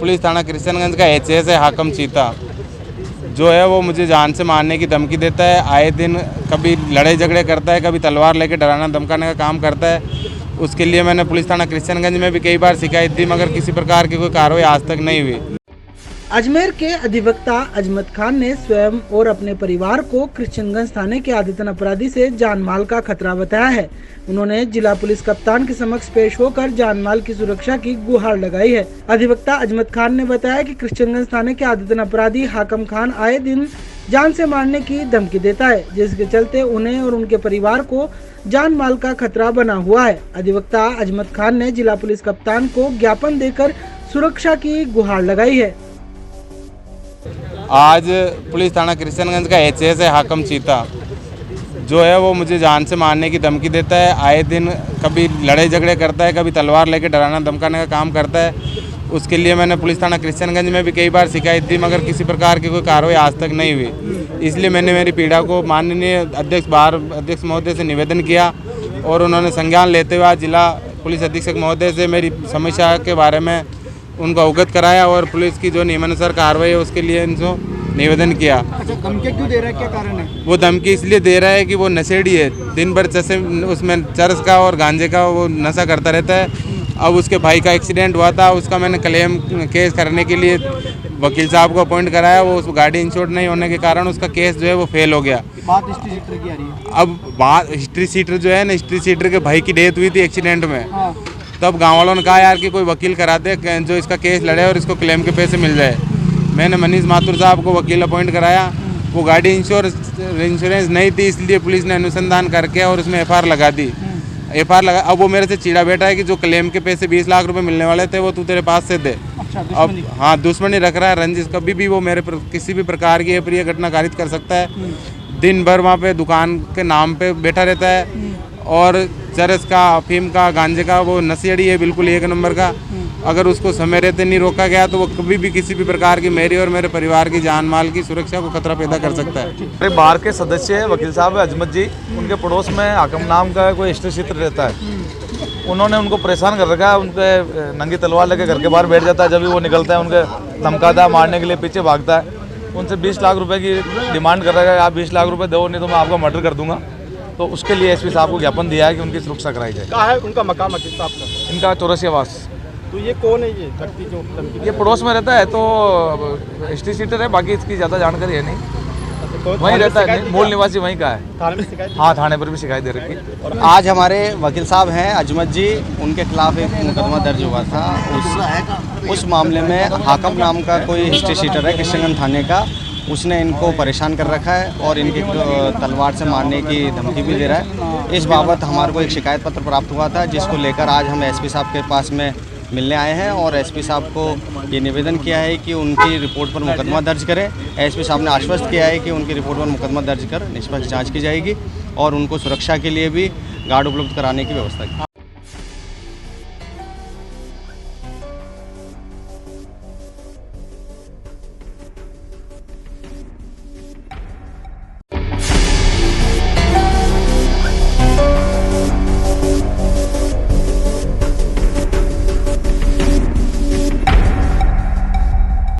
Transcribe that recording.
Police थाना कृष्णगंज का HAS है हाकम चीता, जो है वो मुझे जान से मारने की धमकी देता है। आए दिन कभी लड़ाई झगड़े करता है, कभी तलवार लेके डराना धमकाने का काम करता है। उसके लिए मैंने पुलिस थाना कृष्णगंज में भी कई बार शिकायत दी, मगर किसी प्रकार की कोई कार्रवाई आज तक नहीं हुई। अजमेर के अधिवक्ता अजमत खान ने स्वयं और अपने परिवार को कृष्णगंज थाने के आदतन अपराधी से जानमाल का खतरा बताया है। उन्होंने जिला पुलिस कप्तान के समक्ष पेश होकर जानमाल की सुरक्षा की गुहार लगाई है। अधिवक्ता अजमत खान ने बताया कि कृष्णगंज थाने के आदतन अपराधी हाकम खान आए दिन जान से मारने की धमकी देता है, जिसके चलते उन्हें और उनके परिवार को जान माल का खतरा बना हुआ है। अधिवक्ता अजमत खान ने जिला पुलिस कप्तान को ज्ञापन देकर सुरक्षा की गुहार लगाई है। आज पुलिस थाना कृष्णगंज का एचएएस है हाकम चीता, जो है वो मुझे जान से मारने की धमकी देता है। आए दिन कभी लड़ाई झगड़े करता है, कभी तलवार लेके डराना धमकाने का काम करता है। उसके लिए मैंने पुलिस थाना कृष्णगंज में भी कई बार शिकायत दी, मगर किसी प्रकार की कोई कार्रवाई आज तक नहीं हुई। इसलिए मैंने मेरी पीड़ा को माननीय अध्यक्ष महोदय से निवेदन किया और उन्होंने संज्ञान लेते हुए जिला पुलिस अधीक्षक महोदय से मेरी समस्या के बारे में उनको अवगत कराया और पुलिस की जो नियमानुसार कार्रवाई है उसके लिए इनको निवेदन किया। अच्छा, धमकी क्यों दे रहा है, क्या कारण है? वो धमकी इसलिए दे रहा है कि वो नशेड़ी है, दिन भर उसमें चरस का और गांजे का वो नशा करता रहता है। अब उसके भाई का एक्सीडेंट हुआ था, उसका मैंने क्लेम केस करने के लिए वकील साहब को अपॉइंट कराया। वो उस गाड़ी इंश्योर्ड नहीं होने के कारण उसका केस जो है वो फेल हो गया। बात हिस्ट्री सीटर की आ रही है। अब बात हिस्ट्री सीटर जो है ना, हिस्ट्री सीटर के भाई की डेथ हुई थी एक्सीडेंट में। हाँ। तब गाँव वालों ने कहा यार कि कोई वकील करा दे जो इसका केस लड़े और इसको क्लेम के पैसे मिल जाए। मैंने मनीष माथुर साहब को वकील अपॉइंट कराया। वो गाड़ी इंश्योरेंस नहीं थी, इसलिए पुलिस ने अनुसंधान करके और उसमें एफआईआर लगा दी। एफआईआर लगा, अब वो मेरे से चिढ़ा बैठा है कि जो क्लेम के पैसे 20 लाख रुपए मिलने वाले थे वो तू तेरे पास से दे। अच्छा, अब हाँ, दुश्मनी रख रहा है, रंजिश। कभी भी वो मेरे पर किसी भी प्रकार की अप्रिय घटना कारित कर सकता है। दिन भर वहाँ पे दुकान के नाम पे बैठा रहता है और चरस का, अफीम का, गांजे का वो नशेड़ी है, बिल्कुल एक नंबर का। अगर उसको समय रहते नहीं रोका गया तो वो कभी भी किसी भी प्रकार की मेरी और मेरे परिवार की जान माल की सुरक्षा को खतरा पैदा कर सकता है। मेरे बार के सदस्य है वकील साहब अजमत जी, उनके पड़ोस में हाकम नाम का कोई हिस्ट्री सीटर रहता है। उन्होंने उनको परेशान कर रखा है, उनके नंगी तलवार लेके घर के बाहर बैठ जाता है। जब भी वो निकलता है उनके धमकाता है, मारने के लिए पीछे भागता है। उनसे 20 लाख रुपए की डिमांड कर रहा है, आप 20 लाख रुपए दो नहीं तो मैं आपका मर्डर कर दूंगा। तो उसके लिए एसपी साहब को ज्ञापन दिया है कि उनकी सुरक्षा कराई जाए। कहाँ है उनका मकान वकील साहब का? इनका 84 आवास। तो ये कौन है ये व्यक्ति जो धमकी? ये पड़ोस में रहता है, तो हिस्ट्री सीटर है, बाकी इसकी ज़्यादा जानकारी है नहीं। वहीं रहता है, मूल निवासी वहीं का है। थाने में शिकायत? हाँ, थाने पर भी शिकायत दे रखी है। और आज हमारे वकील साहब हैं अजमत जी, उनके खिलाफ एक मुकदमा दर्ज हुआ था। उस मामले में हाकम नाम का कोई हिस्ट्री सीटर है कृष्णगंज थाने का, उसने इनको परेशान कर रखा है और इनकी तलवार से मारने की धमकी भी दे रहा है। इस बाबत हमारे को एक शिकायत पत्र प्राप्त हुआ था, जिसको लेकर आज हम एसपी साहब के पास में मिलने आए हैं और एसपी साहब को ये निवेदन किया है कि उनकी रिपोर्ट पर मुकदमा दर्ज करें। एसपी साहब ने आश्वस्त किया है कि उनकी रिपोर्ट पर मुकदमा दर्ज कर निष्पक्ष जांच की जाएगी और उनको सुरक्षा के लिए भी गार्ड उपलब्ध कराने की व्यवस्था की।